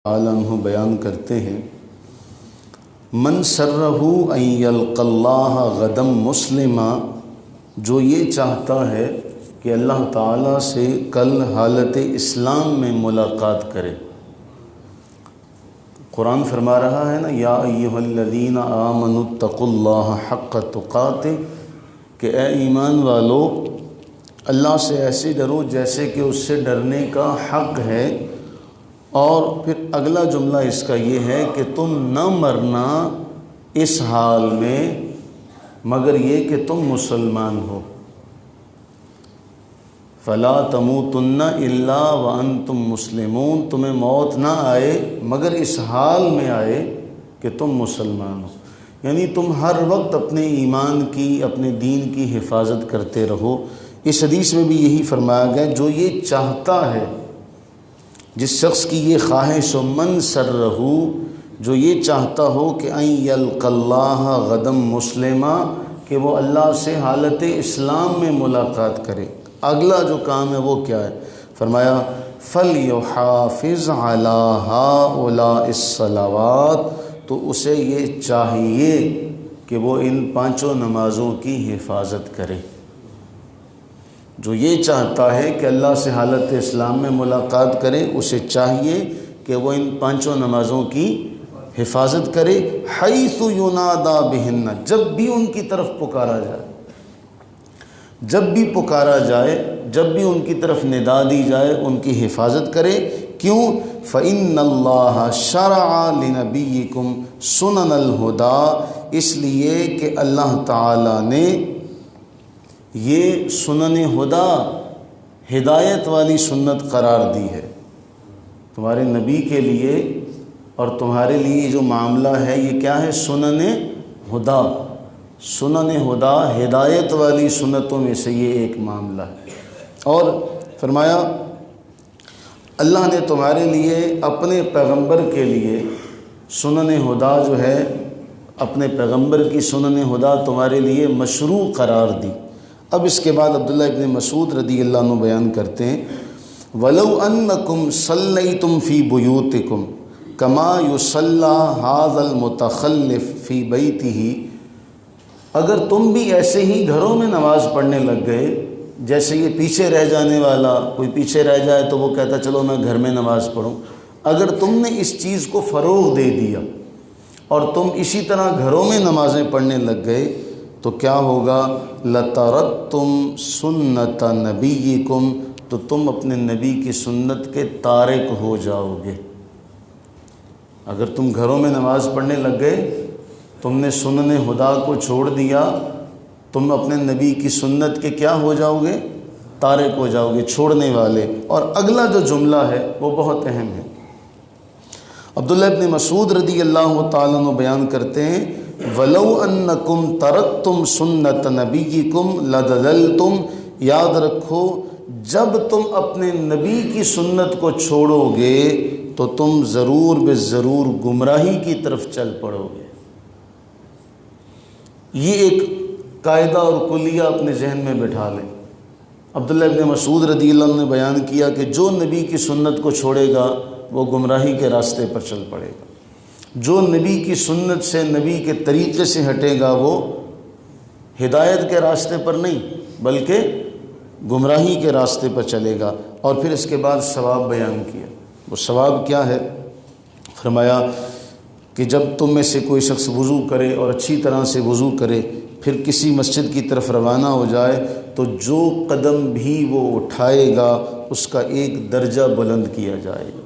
عنہ بیان کرتے ہیں، من سرہ ان یلقى اللہ غدا مسلما، جو یہ چاہتا ہے کہ اللہ تعالیٰ سے کل حالت اسلام میں ملاقات کرے۔ قرآن فرما رہا ہے نا، یا ایھا الذین آمنوا اتقوا اللہ حق تقاتہ، کہ اے ایمان والو اللہ سے ایسے ڈرو جیسے کہ اس سے ڈرنے کا حق ہے۔ اور پھر اگلا جملہ اس کا یہ ہے کہ تم نہ مرنا اس حال میں مگر یہ کہ تم مسلمان ہو۔ فلا تموتن الا وانتم مسلمون، تمہیں موت نہ آئے مگر اس حال میں آئے کہ تم مسلمان ہو، یعنی تم ہر وقت اپنے ایمان کی، اپنے دین کی حفاظت کرتے رہو۔ اس حدیث میں بھی یہی فرمایا گیا، جو یہ چاہتا ہے، جس شخص کی یہ خواہش ہو، من سرہ، جو یہ چاہتا ہو کہ ان یلقى اللہ غدا مسلما، کہ وہ اللہ سے حالت اسلام میں ملاقات کرے، اگلا جو کام ہے وہ کیا ہے؟ فرمایا فَلْيُحَافِظْ عَلَىٰ هَٰؤُلَاءِ الصَّلَوَاتِ، تو اسے یہ چاہیے کہ وہ ان 5 نمازوں کی حفاظت کرے۔ جو یہ چاہتا ہے کہ اللہ سے حالت اسلام میں ملاقات کرے، اسے چاہیے کہ وہ ان 5 نمازوں کی حفاظت کرے، حیث ینادا بہن، جب بھی ان کی طرف پکارا جائے، جب بھی پکارا جائے، جب بھی ان کی طرف ندا دی جائے، ان کی حفاظت کرے۔ کیوں؟ فإن اللہ شرع لنبیکم سنن الہدی، اس لیے کہ اللہ تعالیٰ نے یہ سنن ہدا، ہدایت والی سنت قرار دی ہے تمہارے نبی کے لیے، اور تمہارے لیے جو معاملہ ہے یہ کیا ہے؟ سنن ہدا۔ سنن ہدا ہدایت والی سنتوں میں سے یہ ایک معاملہ ہے۔ اور فرمایا اللہ نے تمہارے لیے اپنے پیغمبر کے لیے سنن ہدا جو ہے، اپنے پیغمبر کی سنن ہدا تمہارے لیے مشروع قرار دی۔ اب اس کے بعد عبداللہ ابن مسعود رضی اللہ عنہ بیان کرتے ہیں، وَلَوْ أَنَّكُمْ صَلَّيْتُمْ فِي بُيُوتِكُمْ كَمَا يُصَلَّى هَذَا الْمُتَخَلِّفُ فِي بَيْتِهِ، اگر تم بھی ایسے ہی گھروں میں نماز پڑھنے لگ گئے، جیسے یہ پیچھے رہ جانے والا، کوئی پیچھے رہ جائے تو وہ کہتا چلو میں گھر میں نماز پڑھوں، اگر تم نے اس چیز کو فروغ دے دیا اور تم اسی طرح گھروں میں نمازیں پڑھنے لگ گئے، تو کیا ہوگا؟ لَتَرَکْتُمْ سُنَّتَ نَبِيِّكُمْ، تو تم اپنے نبی کی سنت کے تارک ہو جاؤ گے۔ اگر تم گھروں میں نماز پڑھنے لگ گئے، تم نے سنن ہدا کو چھوڑ دیا، تم اپنے نبی کی سنت کے کیا ہو جاؤ گے؟ تارک ہو جاؤ گے، چھوڑنے والے۔ اور اگلا جو جملہ ہے وہ بہت اہم ہے۔ عبداللہ ابن مسعود رضی اللہ تعالیٰ عنہ بیان کرتے ہیں، وَلَوْ أَنَّكُمْ تَرَکْتُمْ سُنَّتَ نَبِيِّكُمْ لَضَلَلْتُمْ، یاد رکھو جب تم اپنے نبی کی سنت کو چھوڑو گے تو تم ضرور بے ضرور گمراہی کی طرف چل پڑو گے۔ یہ ایک قاعدہ اور کلیہ اپنے ذہن میں بٹھا لیں۔ عبداللہ ابن مسعود رضی اللہ عنہ نے بیان کیا کہ جو نبی کی سنت کو چھوڑے گا وہ گمراہی کے راستے پر چل پڑے گا، جو نبی کی سنت سے، نبی کے طریقے سے ہٹے گا وہ ہدایت کے راستے پر نہیں بلکہ گمراہی کے راستے پر چلے گا۔ اور پھر اس کے بعد ثواب بیان کیا۔ وہ ثواب کیا ہے؟ فرمایا کہ جب تم میں سے کوئی شخص وضو کرے اور اچھی طرح سے وضو کرے، پھر کسی مسجد کی طرف روانہ ہو جائے، تو جو قدم بھی وہ اٹھائے گا اس کا ایک درجہ بلند کیا جائے گا،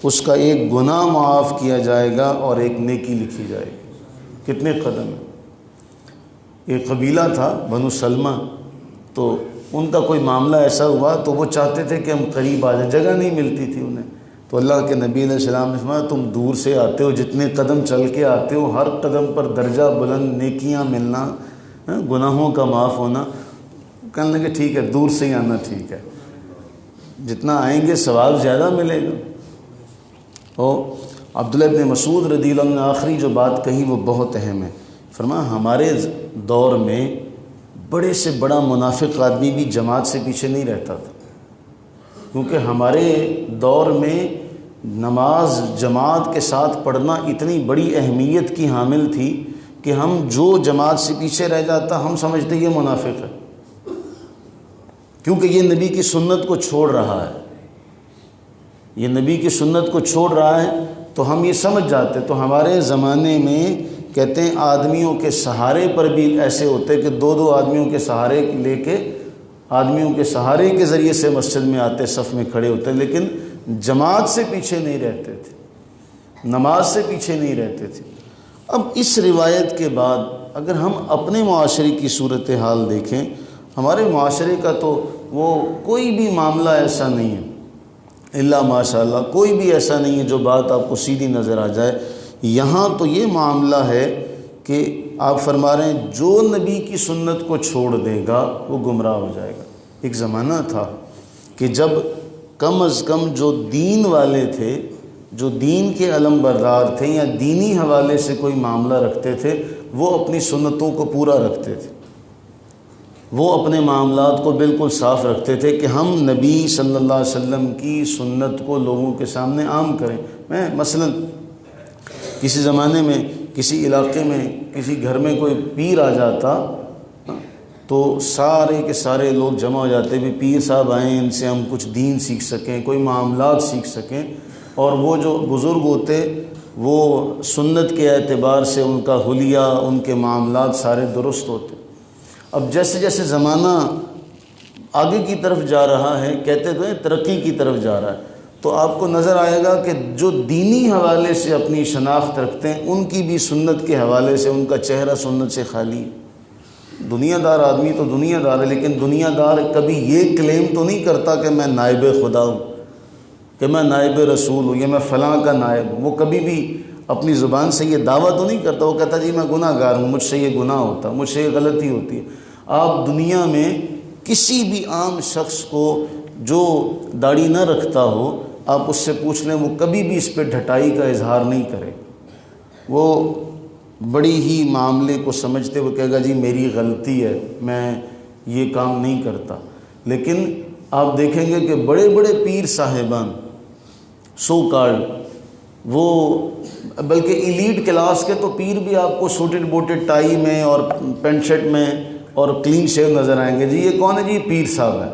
اس کا ایک گناہ معاف کیا جائے گا اور ایک نیکی لکھی جائے گی۔ کتنے قدم ہیں؟ ایک قبیلہ تھا بنو سلمہ، تو ان کا کوئی معاملہ ایسا ہوا تو وہ چاہتے تھے کہ ہم قریب آ جائیں، جگہ نہیں ملتی تھی انہیں، تو اللہ کے نبی علیہ السلام نے فرمایا تم دور سے آتے ہو، جتنے قدم چل کے آتے ہو، ہر قدم پر درجہ بلند، نیکیاں ملنا، گناہوں کا معاف ہونا۔ کہنے لگے ٹھیک ہے، دور سے ہی آنا ٹھیک ہے، جتنا آئیں گے ثواب زیادہ ملے گا۔ اور عبداللہ ابن مسعود رضی اللہ عنہ نے آخری جو بات کہی وہ بہت اہم ہے۔ فرمایا ہمارے دور میں بڑے سے بڑا منافق آدمی بھی جماعت سے پیچھے نہیں رہتا تھا، کیونکہ ہمارے دور میں نماز جماعت کے ساتھ پڑھنا اتنی بڑی اہمیت کی حامل تھی کہ ہم جو جماعت سے پیچھے رہ جاتا ہم سمجھتے یہ منافق ہے، کیونکہ یہ نبی کی سنت کو چھوڑ رہا ہے، یہ نبی کی سنت کو چھوڑ رہا ہے، تو ہم یہ سمجھ جاتے۔ تو ہمارے زمانے میں کہتے ہیں آدمیوں کے سہارے پر بھی ایسے ہوتے کہ دو دو آدمیوں کے سہارے لے کے، آدمیوں کے سہارے کے ذریعے سے مسجد میں آتے، صف میں کھڑے ہوتے، لیکن جماعت سے پیچھے نہیں رہتے تھے، نماز سے پیچھے نہیں رہتے تھے۔ اب اس روایت کے بعد اگر ہم اپنے معاشرے کی صورتحال دیکھیں، ہمارے معاشرے کا تو وہ کوئی بھی معاملہ ایسا نہیں ہے، الا ماشاء اللہ کوئی بھی ایسا نہیں ہے جو بات آپ کو سیدھی نظر آ جائے۔ یہاں تو یہ معاملہ ہے کہ آپ فرما رہے ہیں جو نبی کی سنت کو چھوڑ دے گا وہ گمراہ ہو جائے گا۔ ایک زمانہ تھا کہ جب کم از کم جو دین والے تھے، جو دین کے علم بردار تھے یا دینی حوالے سے کوئی معاملہ رکھتے تھے، وہ اپنی سنتوں کو پورا رکھتے تھے، وہ اپنے معاملات کو بالکل صاف رکھتے تھے کہ ہم نبی صلی اللہ علیہ وسلم کی سنت کو لوگوں کے سامنے عام کریں۔ میں مثلا کسی زمانے میں کسی علاقے میں کسی گھر میں کوئی پیر آ جاتا تو سارے کے سارے لوگ جمع ہو جاتے بھی پیر صاحب آئیں، ان سے ہم کچھ دین سیکھ سکیں، کوئی معاملات سیکھ سکیں، اور وہ جو بزرگ ہوتے وہ سنت کے اعتبار سے ان کا حلیہ، ان کے معاملات سارے درست ہوتے۔ اب جیسے جیسے زمانہ آگے کی طرف جا رہا ہے، کہتے تو ہیں ترقی کی طرف جا رہا ہے، تو آپ کو نظر آئے گا کہ جو دینی حوالے سے اپنی شناخت رکھتے ہیں ان کی بھی سنت کے حوالے سے ان کا چہرہ سنت سے خالی ہے۔ دنیا دار آدمی تو دنیا دار ہے، لیکن دنیا دار کبھی یہ کلیم تو نہیں کرتا کہ میں نائب خدا ہوں، کہ میں نائب رسول ہوں یا میں فلاں کا نائب ہوں۔ وہ کبھی بھی اپنی زبان سے یہ دعویٰ تو نہیں کرتا، وہ کہتا جی میں گناہ گار ہوں، مجھ سے یہ گناہ ہوتا، مجھ سے یہ غلطی ہوتی ہے۔ آپ دنیا میں کسی بھی عام شخص کو جو داڑھی نہ رکھتا ہو، آپ اس سے پوچھ لیں، وہ کبھی بھی اس پہ ڈھٹائی کا اظہار نہیں کرے، وہ بڑی ہی معاملے کو سمجھتے ہوئے کہے گا جی میری غلطی ہے، میں یہ کام نہیں کرتا۔ لیکن آپ دیکھیں گے کہ بڑے بڑے پیر صاحبان سو کارڈ، وہ بلکہ ایلیٹ کلاس کے تو پیر بھی آپ کو سوٹڈ بوٹڈ ٹائی میں اور پینٹ شرٹ میں اور کلین شیو نظر آئیں گے۔ جی یہ کون ہے؟ جی پیر صاحب ہے۔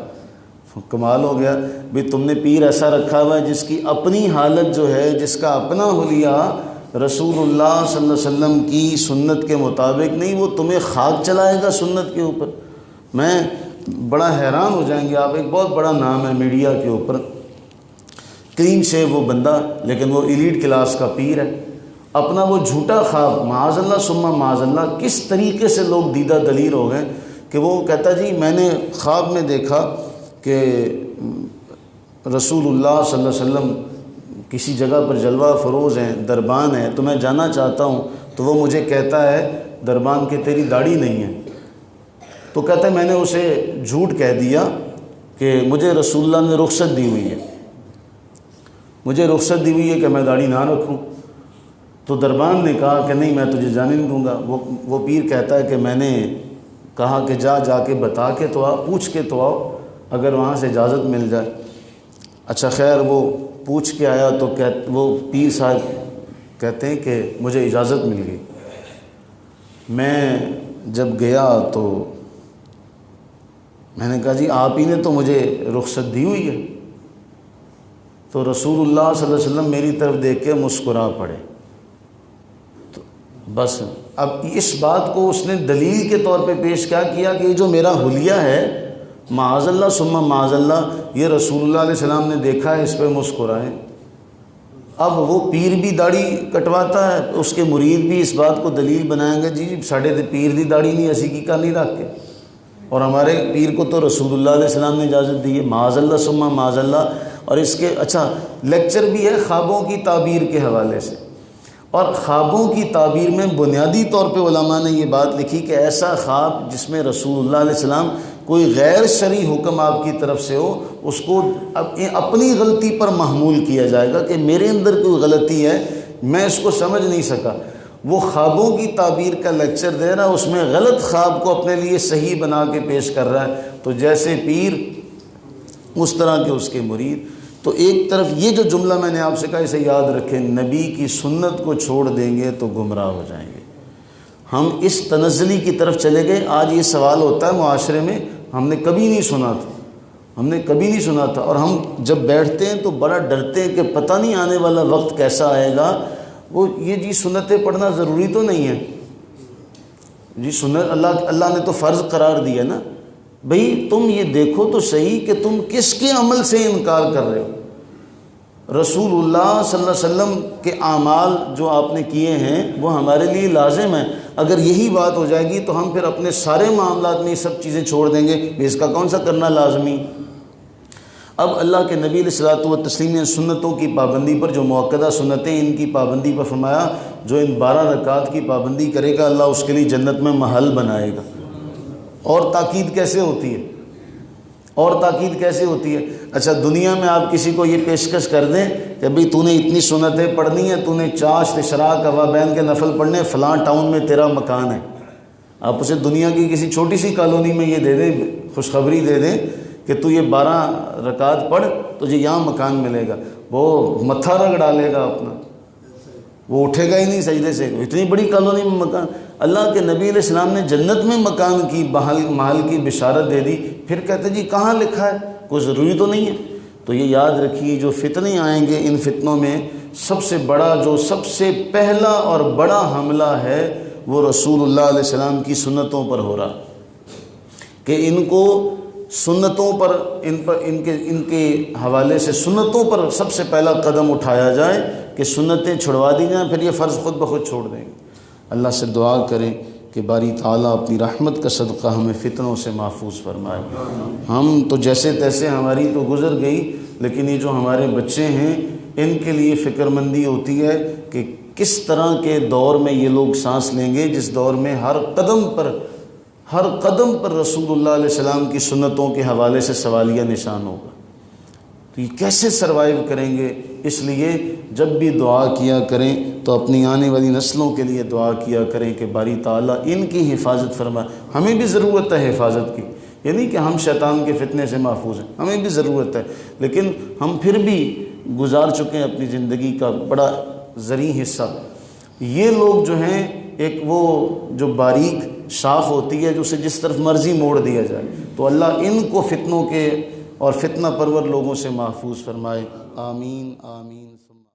کمال ہو گیا بھی، تم نے پیر ایسا رکھا ہوا ہے جس کی اپنی حالت جو ہے، جس کا اپنا حلیہ رسول اللہ صلی اللہ علیہ وسلم کی سنت کے مطابق نہیں، وہ تمہیں خاک چلائے گا سنت کے اوپر۔ میں بڑا حیران ہو جائیں گے آپ، ایک بہت بڑا نام ہے میڈیا کے اوپر، کلین شیو وہ بندہ، لیکن وہ ایلیٹ کلاس کا پیر ہے۔ اپنا وہ جھوٹا خواب، معاذ اللہ ثم معاذ اللہ، کس طریقے سے لوگ دیدہ دلیر ہو گئے کہ وہ کہتا جی میں نے خواب میں دیکھا کہ رسول اللہ صلی اللہ علیہ وسلم کسی جگہ پر جلوہ فروز ہیں، دربان ہے، تو میں جانا چاہتا ہوں، تو وہ مجھے کہتا ہے دربان کہ تیری داڑھی نہیں ہے۔ تو کہتا ہے میں نے اسے جھوٹ کہہ دیا کہ مجھے رسول اللہ نے رخصت دی ہوئی ہے، مجھے رخصت دی ہوئی ہے کہ میں داڑھی نہ رکھوں۔ تو دربان نے کہا کہ نہیں میں تجھے جانے نہیں دوں گا۔ وہ پیر کہتا ہے کہ میں نے کہا کہ جا کے بتا کے تو آ، پوچھ کے تو آؤ، اگر وہاں سے اجازت مل جائے۔ اچھا خیر وہ پوچھ کے آیا تو وہ پیر صاحب کہتے ہیں کہ مجھے اجازت مل گئی۔ میں جب گیا تو میں نے کہا جی آپ ہی نے تو مجھے رخصت دی ہوئی ہے۔ تو رسول اللہ صلی اللہ علیہ وسلم میری طرف دیکھ کے مسکرا پڑے۔ تو بس اب اس بات کو اس نے دلیل کے طور پہ پیش کیا کہ یہ جو میرا حلیہ ہے، معاذ اللہ ثم معاذ اللہ، یہ رسول اللہ علیہ السلام نے دیکھا ہے، اس پہ مسکرائے۔ اب وہ پیر بھی داڑھی کٹواتا ہے، اس کے مرید بھی اس بات کو دلیل بنائیں گے جی ساڑھے پیر دی داڑھی نہیں اسی کی کا نہیں رکھ کے، اور ہمارے پیر کو تو رسول اللہ علیہ السلام نے اجازت دی ہے، معاذ اللہ ثم معاذ اللہ۔ اور اس کے اچھا لیکچر بھی ہے خوابوں کی تعبیر کے حوالے سے، اور خوابوں کی تعبیر میں بنیادی طور پہ علماء نے یہ بات لکھی کہ ایسا خواب جس میں رسول اللہ علیہ السلام کوئی غیر شرعی حکم آپ کی طرف سے ہو، اس کو اپنی غلطی پر محمول کیا جائے گا کہ میرے اندر کوئی غلطی ہے، میں اس کو سمجھ نہیں سکا۔ وہ خوابوں کی تعبیر کا لیکچر دے رہا ہے، اس میں غلط خواب کو اپنے لیے صحیح بنا کے پیش کر رہا ہے۔ تو جیسے پیر اس طرح کے اس کے مرید۔ تو ایک طرف یہ جو جملہ میں نے آپ سے کہا اسے یاد رکھیں، نبی کی سنت کو چھوڑ دیں گے تو گمراہ ہو جائیں گے۔ ہم اس تنزلی کی طرف چلے گئے۔ آج یہ سوال ہوتا ہے معاشرے میں، ہم نے کبھی نہیں سنا تھا، اور ہم جب بیٹھتے ہیں تو بڑا ڈرتے ہیں کہ پتہ نہیں آنے والا وقت کیسا آئے گا۔ وہ یہ جی سنتیں پڑھنا ضروری تو نہیں ہے جی، سنت اللہ نے تو فرض قرار دیا نا۔ بھئی تم یہ دیکھو تو صحیح کہ تم کس کے عمل سے انکار کر رہے ہو۔ رسول اللہ صلی اللہ علیہ وسلم کے اعمال جو آپ نے کیے ہیں وہ ہمارے لیے لازم ہیں۔ اگر یہی بات ہو جائے گی تو ہم پھر اپنے سارے معاملات میں یہ سب چیزیں چھوڑ دیں گے، اس کا کون سا کرنا لازمی۔ اب اللہ کے نبی علیہ الصلوۃ والتسلیم نے سنتوں کی پابندی پر، جو مؤکدہ سنتیں ان کی پابندی پر فرمایا، جو ان 12 رکعات کی پابندی کرے گا اللہ اس کے لیے جنت میں محل بنائے گا۔ اور تاکید کیسے ہوتی ہے؟ اچھا دنیا میں آپ کسی کو یہ پیشکش کر دیں کہ بھئی تو نے اتنی سنتیں پڑھنی ہیں، تو نے چاشت، اشراق، اوابین کے نفل پڑھنے، فلاں ٹاؤن میں تیرا مکان ہے۔ آپ اسے دنیا کی کسی چھوٹی سی کالونی میں یہ دے دیں، خوشخبری دے دیں کہ تو یہ 12 رکعات پڑھ، تجھے یہاں مکان ملے گا، وہ متھا رگڑ ڈالے گا اپنا، وہ اٹھے گا ہی نہیں سجدے سے۔ اتنی بڑی کالونی میں مکان، اللہ کے نبی علیہ السلام نے جنت میں مکان کی محل کی بشارت دے دی، پھر کہتے جی کہاں لکھا ہے، کوئی ضروری تو نہیں ہے۔ تو یہ یاد رکھیے جو فتنے آئیں گے، ان فتنوں میں سب سے پہلا اور بڑا حملہ ہے وہ رسول اللہ علیہ السلام کی سنتوں پر ہو رہا، کہ ان کو سنتوں پر ان کے حوالے سے سنتوں پر سب سے پہلا قدم اٹھایا جائے کہ سنتیں چھڑوا دی جائیں، پھر یہ فرض خود بخود چھوڑ دیں گے۔ اللہ سے دعا کریں کہ باری تعالیٰ اپنی رحمت کا صدقہ ہمیں فتنوں سے محفوظ فرمائے۔ ہم تو جیسے تیسے ہماری تو گزر گئی، لیکن یہ جو ہمارے بچے ہیں ان کے لیے فکر مندی ہوتی ہے کہ کس طرح کے دور میں یہ لوگ سانس لیں گے، جس دور میں ہر قدم پر رسول اللہ علیہ السلام کی سنتوں کے حوالے سے سوالیہ نشان ہوگا۔ تو یہ کیسے سروائیو کریں گے؟ اس لیے جب بھی دعا کیا کریں تو اپنی آنے والی نسلوں کے لیے دعا کیا کریں کہ باری تعالیٰ ان کی حفاظت فرمائے۔ ہمیں بھی ضرورت ہے حفاظت کی، یہ نہیں کہ ہم شیطان کے فتنے سے محفوظ ہیں، ہمیں بھی ضرورت ہے، لیکن ہم پھر بھی گزار چکے ہیں اپنی زندگی کا بڑا زرعی حصہ۔ یہ لوگ جو ہیں ایک وہ جو باریک شاخ ہوتی ہے جو اسے جس طرف مرضی موڑ دیا جائے، تو اللہ ان کو فتنوں کے اور فتنہ پرور لوگوں سے محفوظ فرمائے۔ آمین آمین۔